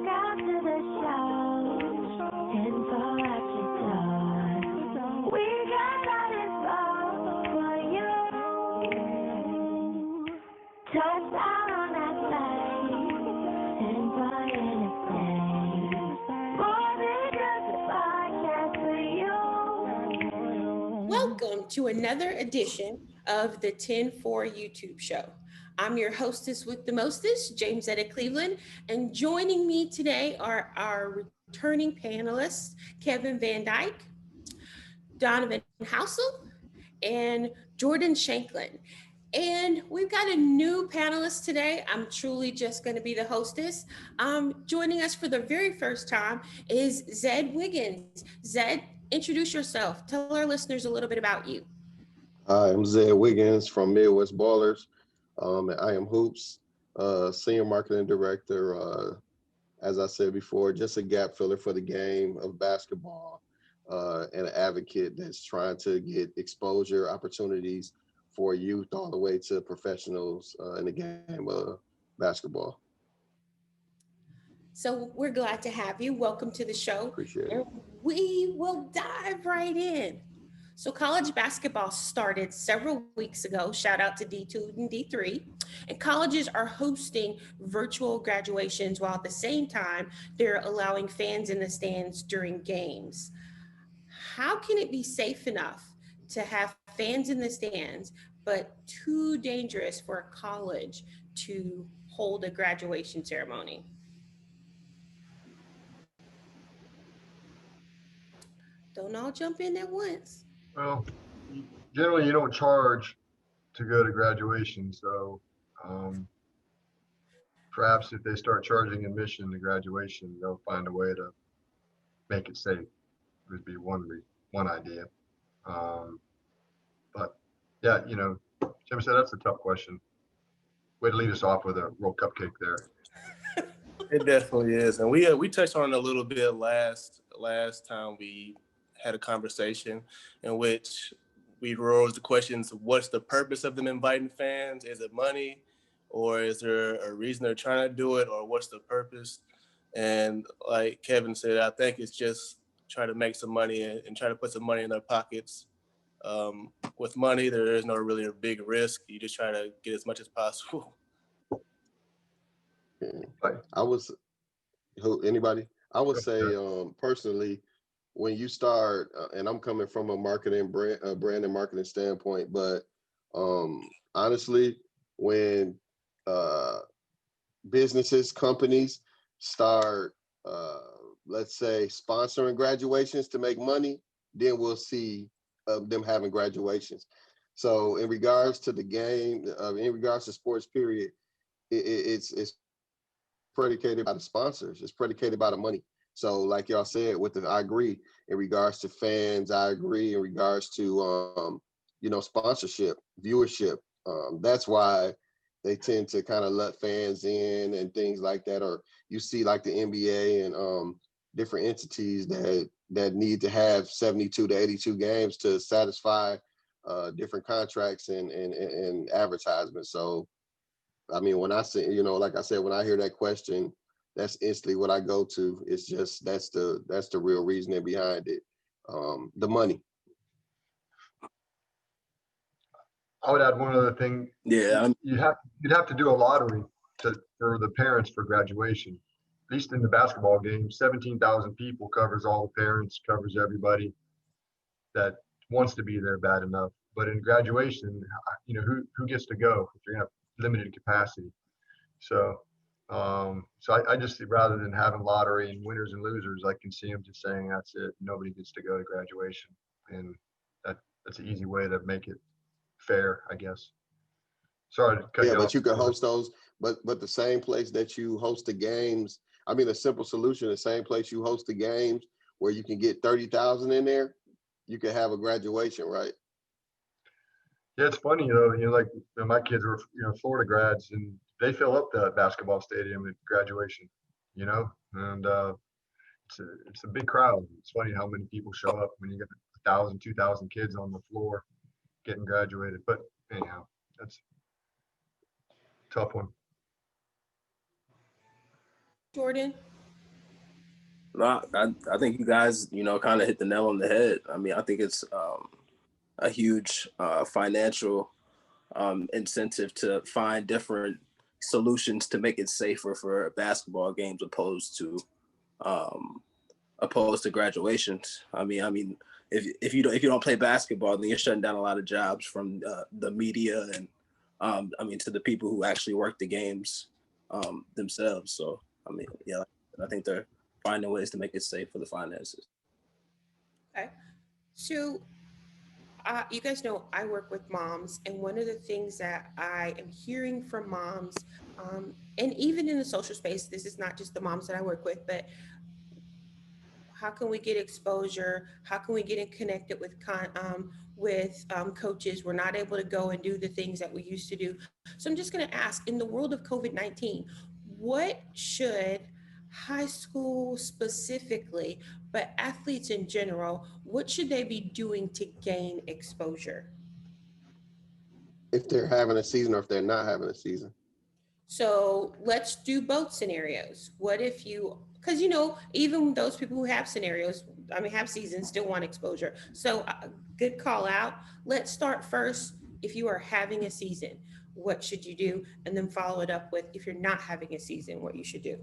Welcome to the show. And for what you done. We got that info for you. Touchdown on that plane. And for anything. More than just a podcast for you. Welcome to another edition of the 10-4 YouTube show. I'm your hostess with the mostest, James Zedrick Cleveland, and joining me today are our returning panelists, Kevin VanDyke, Donovan Halsel, and Jordan Shanklin. And we've got a new panelist today. I'm truly just going to be the hostess. Joining us for the very first time is Zed Wiggins. Zed, introduce yourself. Tell our listeners a little bit about you. Hi, I'm Zed Wiggins from Midwest Ballers. I am Hoops, Senior Marketing Director. As I said before, just a gap filler for the game of basketball and an advocate that's trying to get exposure opportunities for youth all the way to professionals in the game of basketball. So we're glad to have you. Welcome to the show. Appreciate it. And we will dive right in. So college basketball started several weeks ago. Shout out to D2 and D3. And colleges are hosting virtual graduations while at the same time they're allowing fans in the stands during games. How can it be safe enough to have fans in the stands, but too dangerous for a college to hold a graduation ceremony? Don't all jump in at once. Well, generally you don't charge to go to graduation, so perhaps if they start charging admission to graduation, they'll find a way to make it safe. Would be one idea. But yeah, Jim said that's a tough question. Way to lead us off with a real cupcake there. It definitely is, and we touched on it a little bit last time we had a conversation in which we rose the questions: what's the purpose of them inviting fans? Is it money, or is there a reason they're trying to do it, or what's the purpose? And like Kevin said, I think it's just try to make some money and try to put some money in their pockets. With money, there is no really a big risk. You just try to get as much as possible. Anybody? I would say personally, when you start, and I'm coming from a marketing brand and marketing standpoint, but honestly, when businesses, companies start, let's say, sponsoring graduations to make money, then we'll see them having graduations. So in regards to the game, in regards to sports, period, it's predicated by the sponsors. It's predicated by the money. So like y'all said, I agree in regards to fans. I agree in regards to, sponsorship, viewership. That's why they tend to kind of let fans in and things like that. Or you see like the NBA and different entities that need to have 72 to 82 games to satisfy different contracts and advertisements. So, I mean, when I say, like I said, when I hear that question, that's instantly what I go to. It's just that's the real reasoning behind it, the money. I would add one other thing. Yeah, you'd have to do a lottery for the parents for graduation. At least in the basketball game, 17,000 people covers all the parents, covers everybody that wants to be there bad enough. But in graduation, who gets to go if you're gonna have limited capacity? So I just see, rather than having lottery and winners and losers, I can see them just saying that's it. Nobody gets to go to graduation, and that's an easy way to make it fair, I guess. Sorry to cut you off. But you can host those, but the same place that you host the games. I mean, a simple solution: the same place you host the games, where you can get 30,000 in there, you can have a graduation, right? Yeah, it's funny, like my kids were, Florida grads, and they fill up the basketball stadium at graduation, and it's a big crowd. It's funny how many people show up when you get 1,000, 2,000 kids on the floor getting graduated. But anyhow, that's a tough one. Jordan? No, I think you guys, kind of hit the nail on the head. I mean, I think it's a huge financial incentive to find different solutions to make it safer for basketball games um, opposed to graduations. I mean, if you don't play basketball, then you're shutting down a lot of jobs from the media and to the people who actually work the games themselves. So I mean, yeah, I think they're finding ways to make it safe for the finances. Okay. So, you guys know I work with moms, and one of the things that I am hearing from moms, and even in the social space, this is not just the moms that I work with, but how can we get exposure? How can we get in connected with coaches? We're not able to go and do the things that we used to do. So I'm just going to ask, in the world of COVID-19, what should high school specifically, but athletes in general, what should they be doing to gain exposure? If they're having a season or if they're not having a season. So let's do both scenarios. What if you, because even those people who have scenarios, I mean, have seasons, still want exposure. So, good call out. Let's start first. If you are having a season, what should you do? And then follow it up with, if you're not having a season, what you should do.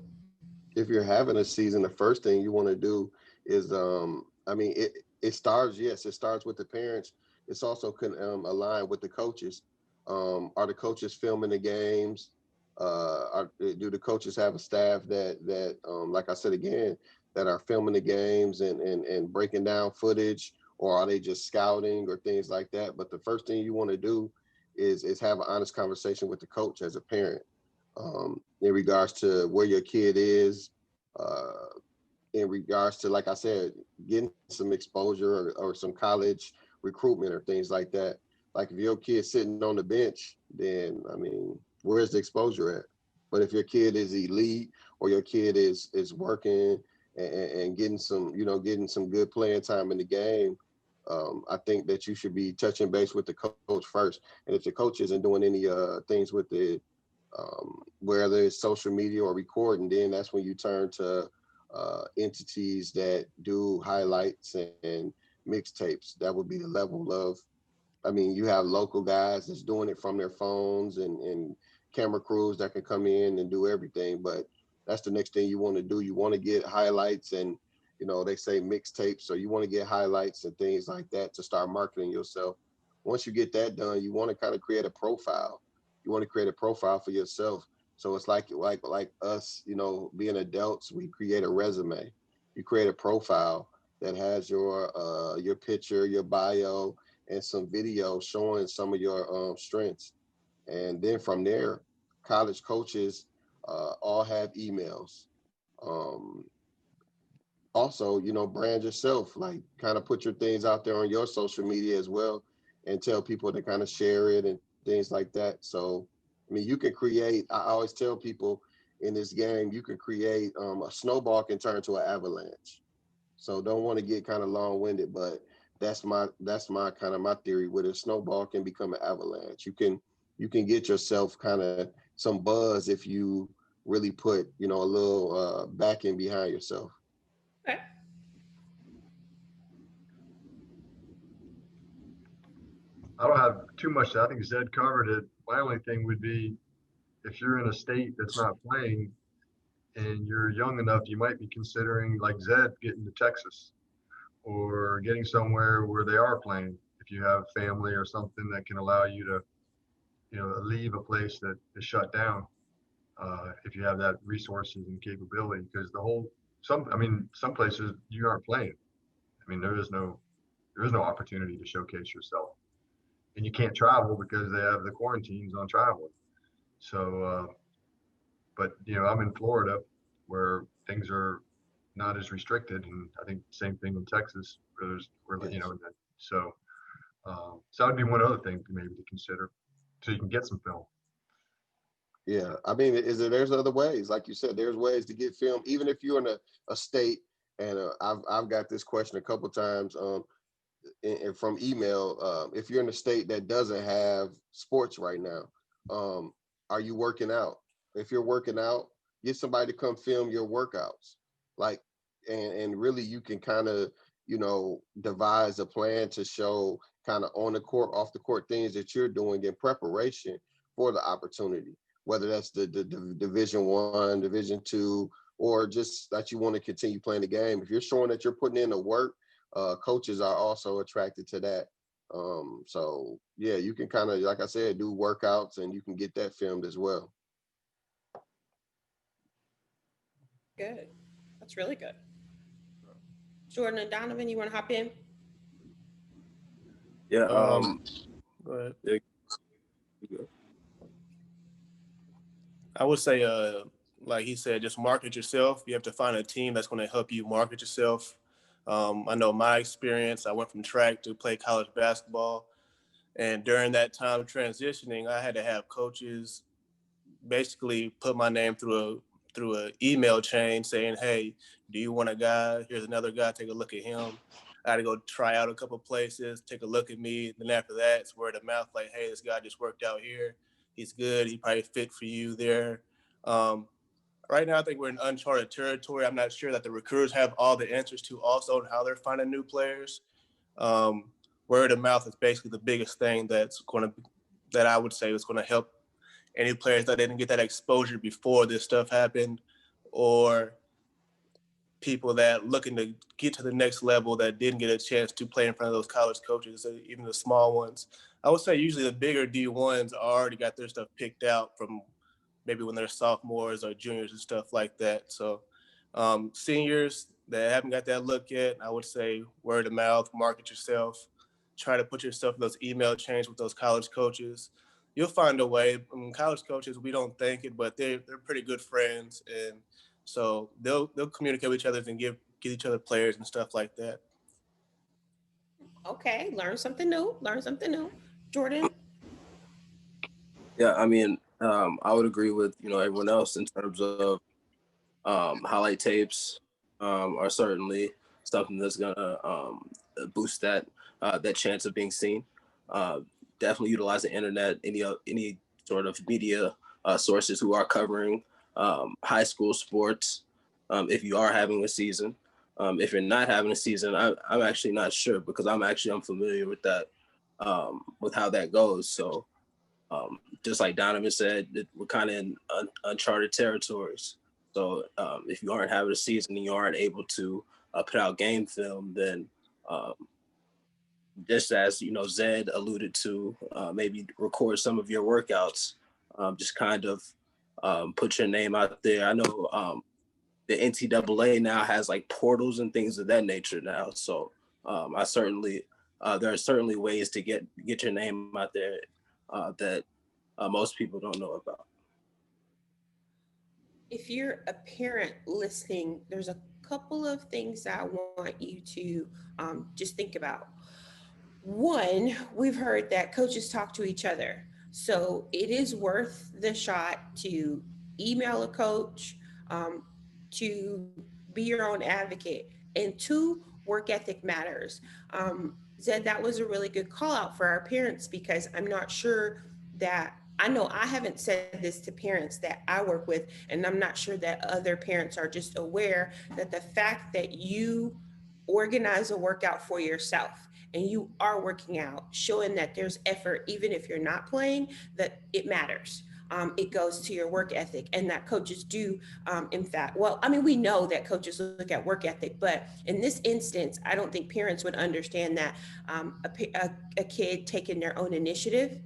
If you're having a season, the first thing you want to do is, it starts, yes, it starts with the parents. It's also can align with the coaches. Are the coaches filming the games? Do the coaches have a staff that like I said again, that are filming the games and breaking down footage, or are they just scouting or things like that? But the first thing you want to do is have an honest conversation with the coach as a parent, in regards to where your kid is, uh, in regards to, like I said, getting some exposure, or some college recruitment or things like that. Like if your kid's sitting on the bench, then I mean, where's the exposure at? But if your kid is elite, or your kid is working and getting some, getting some good playing time in the game, I think that you should be touching base with the coach first. And if the coach isn't doing any things with the whether it's social media or recording, then that's when you turn to entities that do highlights and mixtapes. That would be the level of, I mean, you have local guys that's doing it from their phones, and camera crews that can come in and do everything. But that's the next thing you want to do. You want to get highlights, and they say mixtapes, so you want to get highlights and things like that to start marketing yourself. Once you get that done, you want to kind of create a profile. You want to create a profile for yourself. So it's like us, being adults, we create a resume. You create a profile that has your picture, your bio, and some video showing some of your strengths. And then from there, college coaches all have emails. Um, Also, brand yourself, like kind of put your things out there on your social media as well, and tell people to kind of share it and things like that. So, I mean, you can create, I always tell people in this game, you can create a snowball can turn to an avalanche. So don't want to get kind of long-winded, but that's my kind of my theory with a snowball can become an avalanche. You can get yourself kind of some buzz if you really put, a little backing behind yourself. Okay. I don't have too much. I think Zed covered it. My only thing would be, if you're in a state that's not playing and you're young enough, you might be considering, like Zed, getting to Texas or getting somewhere where they are playing. If you have family or something that can allow you to, leave a place that is shut down, if you have that resources and capability, because some places you aren't playing. I mean, there is no opportunity to showcase yourself, and you can't travel because they have the quarantines on traveling. So, but I'm in Florida, where things are not as restricted, and I think same thing in Texas, Yes. so so that would be one other thing maybe to consider, so you can get some film. Yeah, I mean, there's other ways, like you said, there's ways to get film, even if you're in a state. And I've got this question a couple times, and from email. If you're in a state that doesn't have sports right now, um, are you working out? If you're working out, get somebody to come film your workouts. Like, and really you can kind of, devise a plan to show kind of on the court, off the court things that you're doing in preparation for the opportunity, whether that's the Division 1, Division 2, or just that you want to continue playing the game. If you're showing that you're putting in the work, coaches are also attracted to that. So yeah, you can kind of, like I said, do workouts, and you can get that filmed as well. Good. That's really good. Jordan and Donovan, you want to hop in? Yeah. Go ahead. Yeah. I would say, like he said, just market yourself. You have to find a team that's going to help you market yourself. I know my experience. I went from track to play college basketball, and during that time of transitioning, I had to have coaches basically put my name through a email chain saying, "Hey, do you want a guy? Here's another guy. Take a look at him." I had to go try out a couple places, take a look at me. Then after that, it's word of mouth, like, "Hey, this guy just worked out here. He's good. He probably fit for you there." Right now, I think we're in uncharted territory. I'm not sure that the recruiters have all the answers to also how they're finding new players. Word of mouth is basically the biggest thing that I would say is going to help any players that didn't get that exposure before this stuff happened, or people that looking to get to the next level that didn't get a chance to play in front of those college coaches, even the small ones. I would say usually the bigger D1s already got their stuff picked out from maybe when they're sophomores or juniors and stuff like that. So seniors that haven't got that look yet, I would say word of mouth, market yourself, try to put yourself in those email chains with those college coaches. You'll find a way. I mean, college coaches, we don't think it, but they're pretty good friends, and so they'll communicate with each other and get each other players and stuff like that. Okay, learn something new. Learn something new. Jordan? Yeah, I mean, I would agree with everyone else in terms of highlight tapes are certainly something that's gonna boost that chance of being seen. Definitely utilize the internet, any sort of media sources who are covering high school sports. If you are having a season, if you're not having a season, I'm actually not sure because I'm unfamiliar with that, with how that goes. So. Just like Donovan said, we're kind of in uncharted territories. So if you aren't having a season and you aren't able to put out game film, then just as Zed alluded to, maybe record some of your workouts. Just kind of put your name out there. I know the NCAA now has like portals and things of that nature now. So I certainly there are certainly ways to get your name out there that most people don't know about. If you're a parent listening, there's a couple of things I want you to just think about. One, we've heard that coaches talk to each other. So it is worth the shot to email a coach, to be your own advocate. And two, work ethic matters. Zed, that was a really good call out for our parents because I'm not sure that I know I haven't said this to parents that I work with, and I'm not sure that other parents are just aware that the fact that you organize a workout for yourself and you are working out, showing that there's effort, even if you're not playing, that it matters. It goes to your work ethic, and that coaches do, in fact, well, I mean, we know that coaches look at work ethic, but in this instance, I don't think parents would understand that a kid taking their own initiative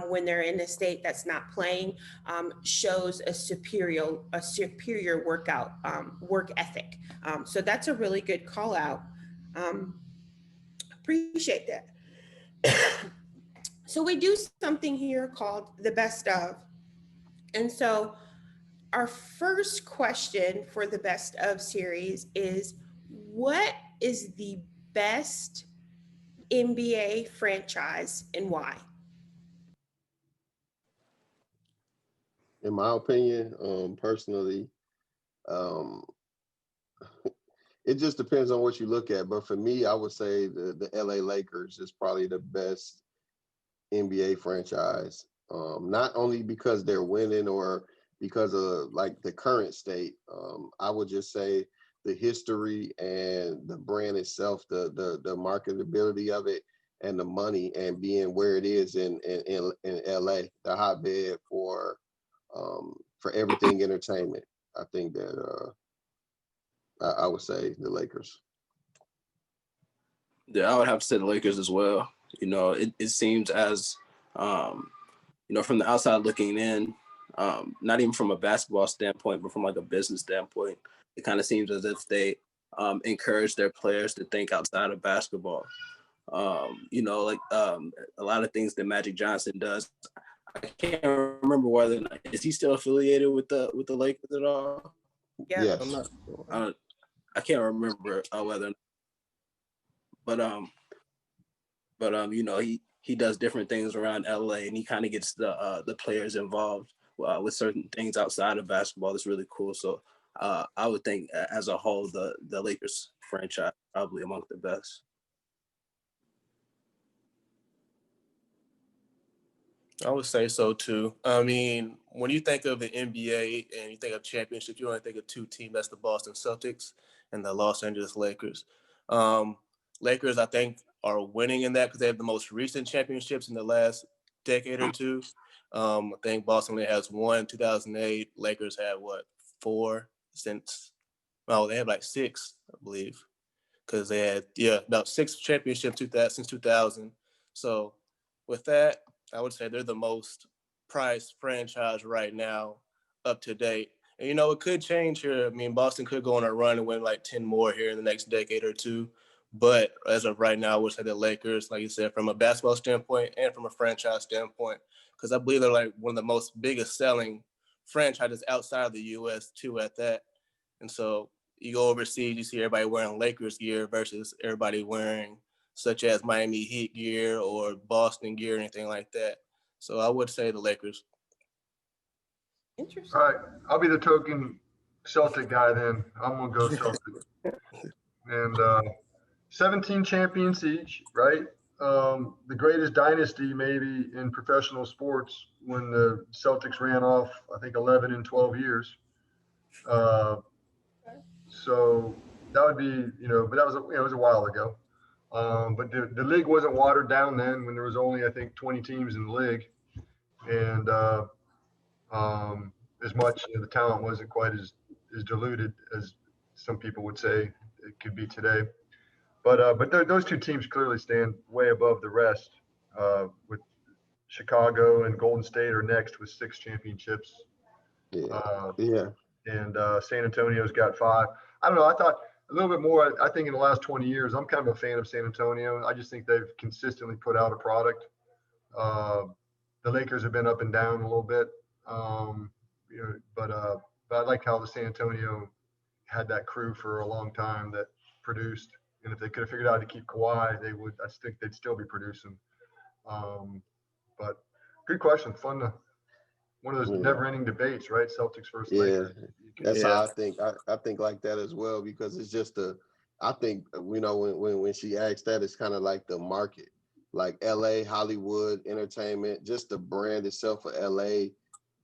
when they're in a state that's not playing shows a superior workout work ethic. So that's a really good call out. Appreciate that. So we do something here called the best of. And so our first question for the best of series is, what is the best NBA franchise and why? In my opinion, personally, um, it just depends on what you look at. But for me, I would say the LA Lakers is probably the best NBA franchise. Not only because they're winning or because of like the current state. I would just say the history and the brand itself, the marketability of it, and the money, and being where it is in LA, the hotbed for everything entertainment. I think that I would say the Lakers. Yeah, I would have to say the Lakers as well. You know, it seems as, you know, from the outside looking in, not even from a basketball standpoint, but from like a business standpoint, it kind of seems as if they encourage their players to think outside of basketball. You know, like a lot of things that Magic Johnson does. I can't remember whether is he still affiliated with the Lakers at all. Yeah. Yes. I'm not. I can't remember whether, but you know, he does different things around LA, and he kind of gets the players involved with certain things outside of basketball. That's really cool. So I would think as a whole, the Lakers franchise probably among the best. I would say so too. I mean, when you think of the NBA and you think of championships, you only think of two teams. That's the Boston Celtics and the Los Angeles Lakers. Lakers, I think, are winning in that because they have the most recent championships in the last decade or two. I think Boston only has one, 2008. Lakers have what, 4 since? Oh, they have like 6, I believe, because they had about 6 championships since 2000. So with that, I would say they're the most prized franchise right now, up to date. And, you know, it could change here. I mean, Boston could go on a run and win like 10 more here in the next decade or two. But as of right now, I would say the Lakers, like you said, from a basketball standpoint and from a franchise standpoint, because I believe they're like one of the most biggest selling franchises outside of the U.S. too at that. And so you go overseas, you see everybody wearing Lakers gear versus everybody wearing such as Miami Heat gear or Boston gear or anything like that. So I would say the Lakers. Interesting. All right, I'll be the token Celtic guy then. I'm gonna go Celtic. And 17 champions each, right? The greatest dynasty maybe in professional sports when the Celtics ran off, I think 11 in 12 years. So that would be, you know, but that was, it was a while ago. But the league wasn't watered down then when there was only, I think, 20 teams in the league. And as much, you know, the talent wasn't quite as diluted as some people would say it could be today. But those two teams clearly stand way above the rest. With Chicago and Golden State are next with 6 championships. Yeah. Yeah. And San Antonio's got 5. I don't know. I thought a little bit more. I think in the last 20 years, I'm kind of a fan of San Antonio. I just think they've consistently put out a product. The Lakers have been up and down a little bit, you know, but I like how the San Antonio had that crew for a long time that produced. And if they could have figured out how to keep Kawhi, they would. I think they'd still be producing. But good question. Fun to one of those never-ending debates, right? Celtics versus Lakers. That's how I think. I think like that as well, because it's just I think, you know, when she asked that, it's kind of like the market, like LA, Hollywood, entertainment, just the brand itself for LA.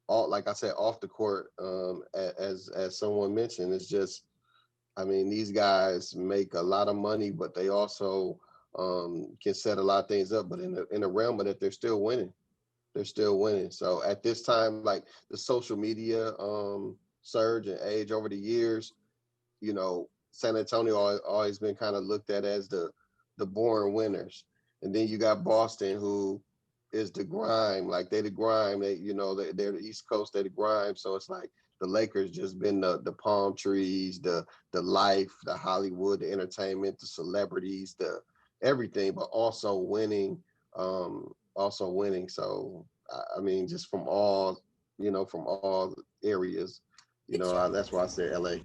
All, like I said, off the court, as someone mentioned, it's just, I mean, these guys make a lot of money, but they also can set a lot of things up. But in the realm of that, they're still winning. They're still winning. So at this time, like the social media surge and age over the years, you know, San Antonio always been kind of looked at as the boring winners. And then you got Boston, who is the grime. Like they the grime. They, you know, they're the East Coast, they're the grime. So it's like the Lakers just been the palm trees, the life, the Hollywood, the entertainment, the celebrities, the everything, but also winning. So I mean, just from all, you know, from all areas, you know, that's why I say LA.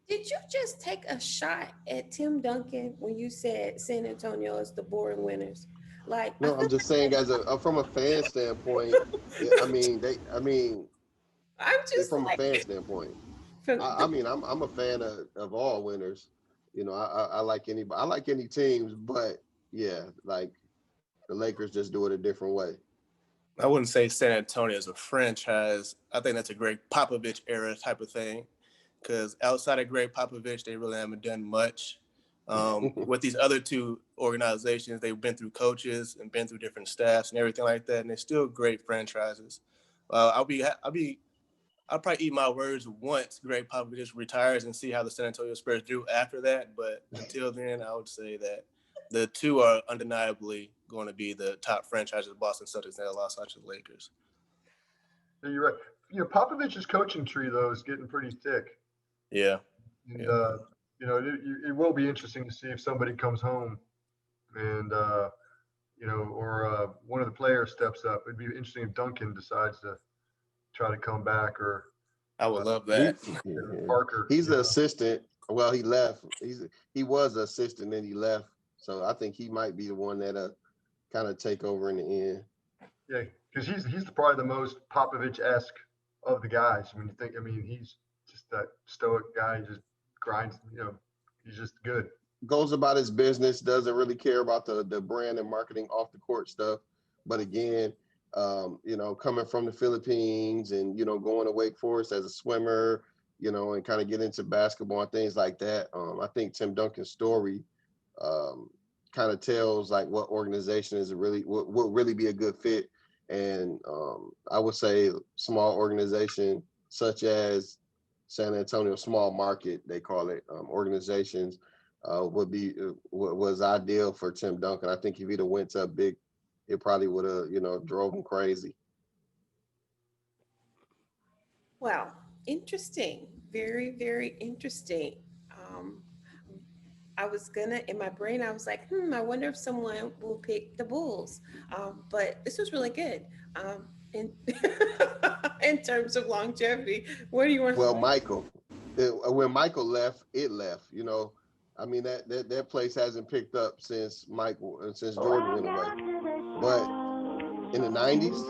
Did you just take a shot at Tim Duncan when you said San Antonio is the boring winners? Like, No, I'm just saying, as from a fan standpoint, I'm just from a like, fan standpoint, I mean, I'm a fan of all winners. You know, I like anybody, I like any teams, but yeah, like the Lakers just do it a different way. I wouldn't say San Antonio is a franchise. I think that's a great Popovich era type of thing, because outside of Greg Popovich, they really haven't done much. With these other two organizations, they've been through coaches and been through different staffs and everything like that, and they're still great franchises. I'll probably eat my words once Greg Popovich retires and see how the San Antonio Spurs do after that. But until then, I would say that the two are undeniably going to be the top franchises: Boston Celtics and the Los Angeles Lakers. Yeah, you're right. Popovich's coaching tree though is getting pretty thick. Yeah. And it will be interesting to see if somebody comes home and or one of the players steps up. It'd be interesting if Duncan decides to try to come back, or I would love that. Parker. He's the assistant. Well, he left. He was the assistant, then he left. So I think he might be the one that kind of take over in the end. Yeah, because he's probably the most Popovich-esque of the guys. When you think, he's just that stoic guy. He just grinds. He's just good. Goes about his business. Doesn't really care about the brand and marketing off the court stuff. But again, coming from the Philippines and going to Wake Forest as a swimmer, and kind of get into basketball and things like that. I think Tim Duncan's story kind of tells like what organization is really would really be a good fit. And I would say small organization such as San Antonio, small market, they call it, organizations was ideal for Tim Duncan. I think if he'd have went to a big, it probably would have, drove him crazy. Wow, interesting. Very, very interesting. I was in my brain, I was like, I wonder if someone will pick the Bulls. But this was really good. In terms of longevity, where do you want to Well, Michael, when Michael left, it left, that place hasn't picked up since Jordan went away. But in the 90s,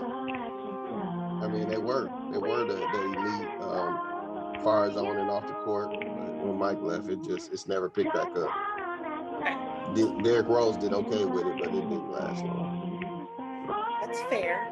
they were the elite, far as on and off the court. But when Mike left, it's never picked back up. Derrick Rose did okay with it, but it didn't last long. That's fair.